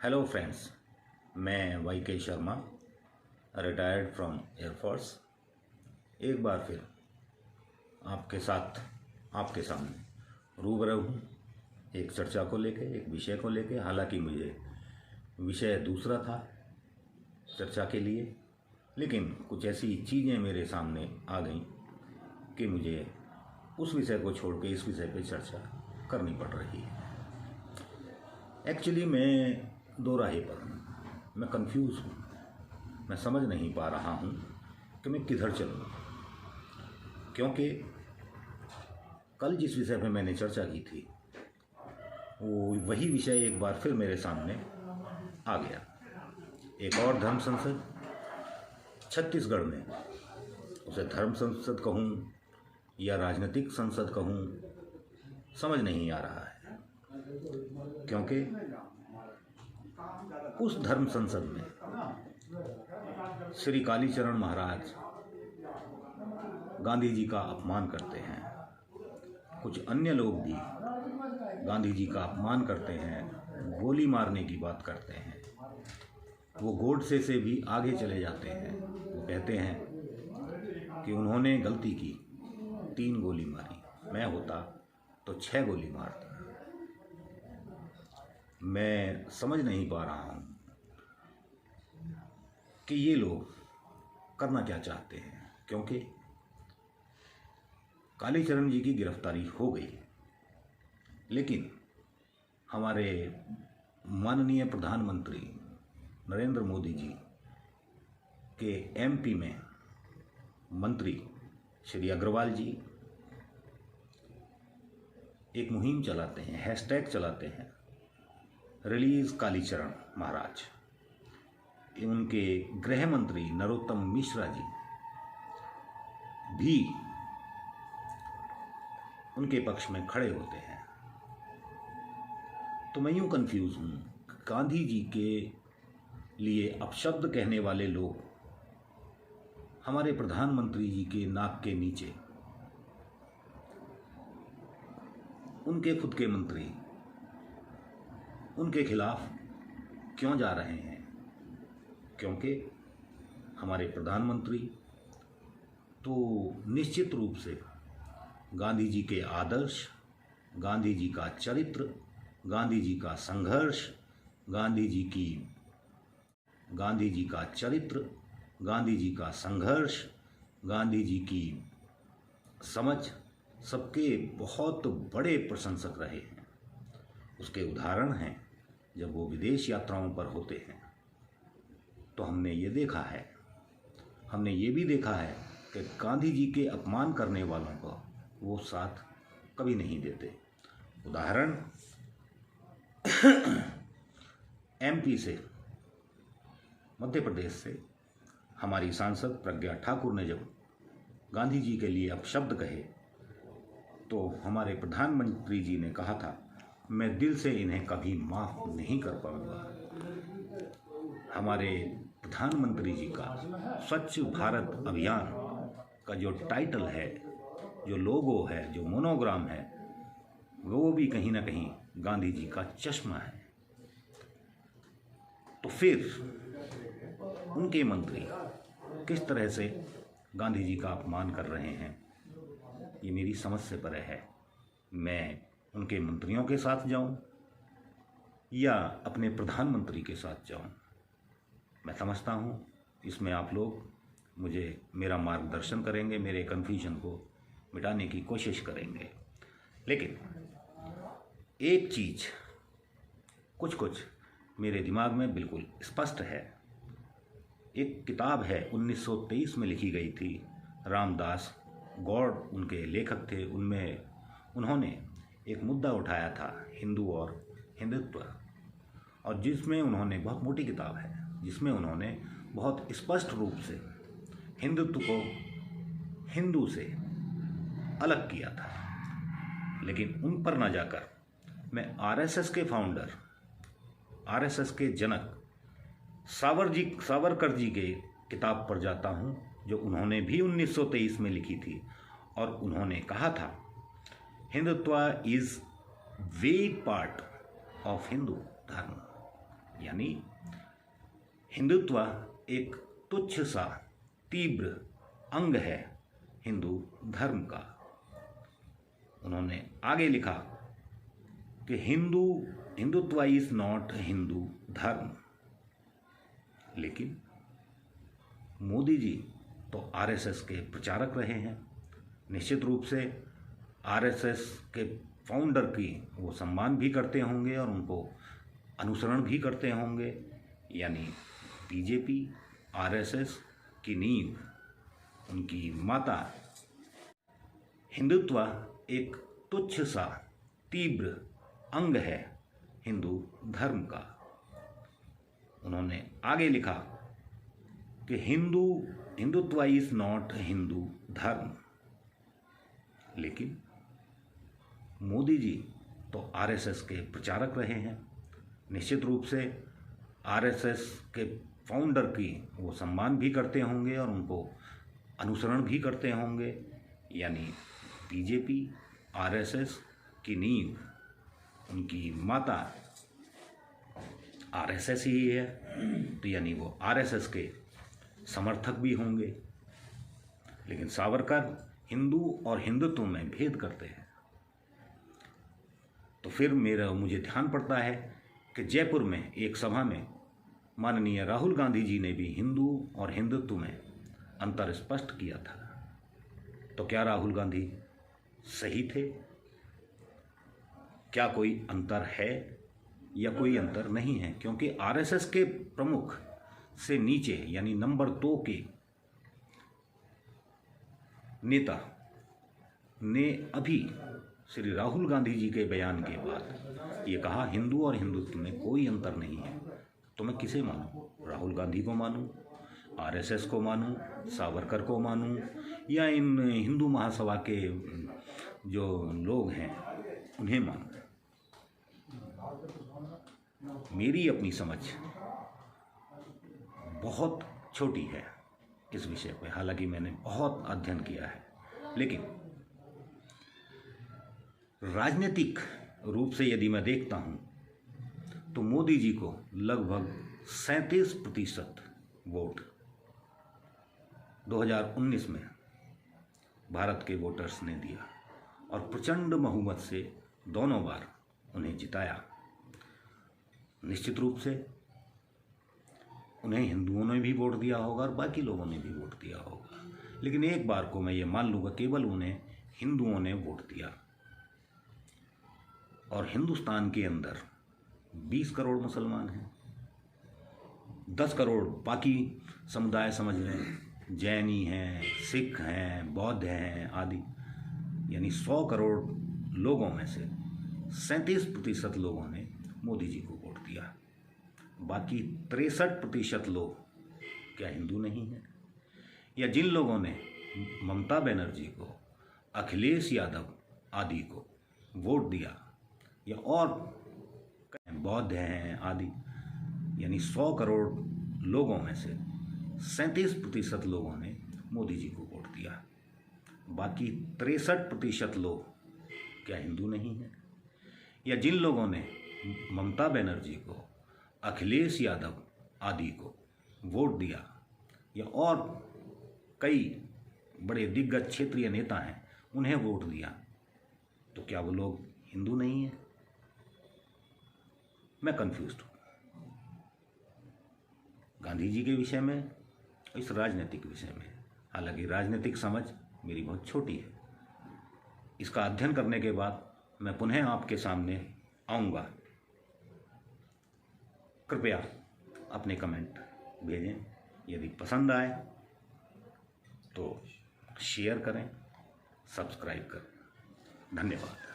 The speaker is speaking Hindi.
हेलो फ्रेंड्स, मैं YK Sharma, retired from air force, एक बार फिर आपके साथ आपके सामने रूबरू हूँ एक चर्चा को लेके, एक विषय को लेके। हालांकि मुझे विषय दूसरा था चर्चा के लिए, लेकिन कुछ ऐसी चीज़ें मेरे सामने आ गईं कि मुझे उस विषय को छोड़ के इस विषय पे चर्चा करनी पड़ रही है। एक्चुअली मैं दो राहे पर हूँ, मैं कंफ्यूज हूँ, मैं समझ नहीं पा रहा हूँ कि मैं किधर चलूँ, क्योंकि कल जिस विषय पे मैंने चर्चा की थी वो वही विषय एक बार फिर मेरे सामने आ गया। एक और धर्म संसद छत्तीसगढ़ में, उसे धर्म संसद कहूँ या राजनीतिक संसद कहूँ, समझ नहीं आ रहा है, क्योंकि उस धर्म संसद में श्री कालीचरण महाराज गांधी जी का अपमान करते हैं, कुछ अन्य लोग भी गांधी जी का अपमान करते हैं, गोली मारने की बात करते हैं। वो गोडसे से भी आगे चले जाते हैं, वो कहते हैं कि उन्होंने गलती की, 3 गोली मारी, मैं होता तो 6 गोली मारता। मैं समझ नहीं पा रहा हूँ कि ये लोग करना क्या चाहते हैं, क्योंकि कालीचरण जी की गिरफ्तारी हो गई, लेकिन हमारे माननीय प्रधानमंत्री नरेंद्र मोदी जी के MP में मंत्री श्री अग्रवाल जी एक मुहिम चलाते हैं, हैशटैग चलाते हैं, रिलीज कालीचरण महाराज। उनके गृह मंत्री नरोत्तम मिश्रा जी भी उनके पक्ष में खड़े होते हैं। तो मैं यूं कंफ्यूज हूं, गांधी जी के लिए अपशब्द कहने वाले लोग हमारे प्रधानमंत्री जी के नाक के नीचे, उनके खुद के मंत्री उनके खिलाफ क्यों जा रहे हैं, क्योंकि हमारे प्रधानमंत्री तो निश्चित रूप से गांधी जी के आदर्श, गांधी जी का चरित्र, गांधी जी का संघर्ष, गांधी जी का संघर्ष, गांधी जी की समझ, सबके बहुत बड़े प्रशंसक रहे हैं। उसके उदाहरण हैं, जब वो विदेश यात्राओं पर होते हैं तो हमने ये देखा है, हमने ये भी देखा है कि गांधी जी के अपमान करने वालों को वो साथ कभी नहीं देते। उदाहरण MP से, मध्य प्रदेश से हमारी सांसद प्रज्ञा ठाकुर ने जब गांधी जी के लिए अपशब्द कहे तो हमारे प्रधानमंत्री जी ने कहा था, मैं दिल से इन्हें कभी माफ नहीं कर पाऊंगा। हमारे प्रधानमंत्री जी का स्वच्छ भारत अभियान का जो टाइटल है, जो लोगो है, जो मोनोग्राम है, वो भी कहीं ना कहीं गांधी जी का चश्मा है। तो फिर उनके मंत्री किस तरह से गांधी जी का अपमान कर रहे हैं, ये मेरी समझ से परे है। मैं उनके मंत्रियों के साथ जाऊं या अपने प्रधानमंत्री के साथ जाऊं, मैं समझता हूं इसमें आप लोग मुझे मेरा मार्गदर्शन करेंगे, मेरे कन्फ्यूजन को मिटाने की कोशिश करेंगे। लेकिन एक चीज़ कुछ मेरे दिमाग में बिल्कुल स्पष्ट है। एक किताब है, 1923 में लिखी गई थी, रामदास गौड़ उनके लेखक थे। उनमें उन्होंने एक मुद्दा उठाया था, हिंदू और हिंदुत्व, और जिसमें उन्होंने, बहुत मोटी किताब है, जिसमें उन्होंने बहुत स्पष्ट रूप से हिंदुत्व को हिंदू से अलग किया था। लेकिन उन पर ना जाकर मैं RSS के फाउंडर, RSS के जनक सावरकर जी के किताब पर जाता हूँ, जो उन्होंने भी 1923 में लिखी थी, और उन्होंने कहा था, हिंदुत्व इज वेग पार्ट ऑफ हिंदू धर्म। यानी हिंदुत्व एक तुच्छ सा तीव्र अंग है हिंदू धर्म का। उन्होंने आगे लिखा कि हिंदुत्व इज नॉट हिंदू धर्म। लेकिन मोदी जी तो आरएसएस के प्रचारक रहे हैं। निश्चित रूप से आरएसएस के फाउंडर की वो सम्मान भी करते होंगे और उनको अनुसरण भी करते होंगे। यानी बीजेपी आरएसएस की नींव, उनकी माता। हिंदुत्व एक तुच्छ सा तीव्र अंग है हिंदू धर्म का। उन्होंने आगे लिखा कि हिंदुत्व इज नॉट हिंदू धर्म। लेकिन मोदी जी तो आरएसएस के प्रचारक रहे हैं। निश्चित रूप से आरएसएस के फाउंडर की वो सम्मान भी करते होंगे और उनको अनुसरण भी करते होंगे। यानी बीजेपी आरएसएस की नींव, उनकी माता आरएसएस ही है, तो यानी वो आरएसएस के समर्थक भी होंगे। लेकिन सावरकर हिंदू और हिंदुत्व में भेद करते हैं। तो फिर मुझे ध्यान पड़ता है कि जयपुर में एक सभा में माननीय राहुल गांधी जी ने भी हिंदू और हिंदुत्व में अंतर स्पष्ट किया था। तो क्या राहुल गांधी सही थे? क्या कोई अंतर है या कोई अंतर नहीं है? क्योंकि आरएसएस के प्रमुख से नीचे यानी नंबर 2 के नेता ने अभी श्री राहुल गांधी जी के बयान के बाद ये कहा हिंदू और हिंदुत्व में कोई अंतर नहीं है। तो मैं किसे मानूं? राहुल गांधी को मानूं, आरएसएस को मानूं, सावरकर को मानूं, या इन हिंदू महासभा के जो लोग हैं उन्हें मानूं? मेरी अपनी समझ बहुत छोटी है इस विषय पे। हालांकि मैंने बहुत अध्ययन किया है, लेकिन राजनीतिक रूप से यदि मैं देखता हूं तो मोदी जी को लगभग 37% वोट 2019 में भारत के वोटर्स ने दिया और प्रचंड बहुमत से दोनों बार उन्हें जिताया। निश्चित रूप से उन्हें हिंदुओं ने भी वोट दिया होगा और बाकी लोगों ने भी वोट दिया होगा, लेकिन एक बार को मैं ये मान लूँगा केवल उन्हें हिंदुओं ने वोट दिया। और हिंदुस्तान के अंदर 20 करोड़ मुसलमान हैं, 10 करोड़ बाकी समुदाय समझ लें, जैनी हैं, सिख हैं, बौद्ध हैं आदि। यानी 100 करोड़ लोगों में से 37% लोगों ने मोदी जी को वोट दिया। बाकी 63% लोग क्या हिंदू नहीं हैं? या जिन लोगों ने ममता बनर्जी को, अखिलेश यादव आदि को वोट दिया, या और बौद्ध हैं आदि, यानी 100 करोड़ लोगों में से 37% लोगों ने मोदी जी को वोट दिया। बाकी 63% लोग क्या हिंदू नहीं हैं? या जिन लोगों ने ममता बनर्जी को, अखिलेश यादव आदि को वोट दिया, या और कई बड़े दिग्गज क्षेत्रीय नेता हैं उन्हें वोट दिया, तो क्या वो लोग हिंदू नहीं हैं? मैं कंफ्यूज्ड हूँ गांधी जी के विषय में, इस राजनीतिक विषय में। हालांकि राजनीतिक समझ मेरी बहुत छोटी है। इसका अध्ययन करने के बाद मैं पुनः आपके सामने आऊँगा। कृपया अपने कमेंट भेजें। यदि पसंद आए तो शेयर करें, सब्सक्राइब करें। धन्यवाद।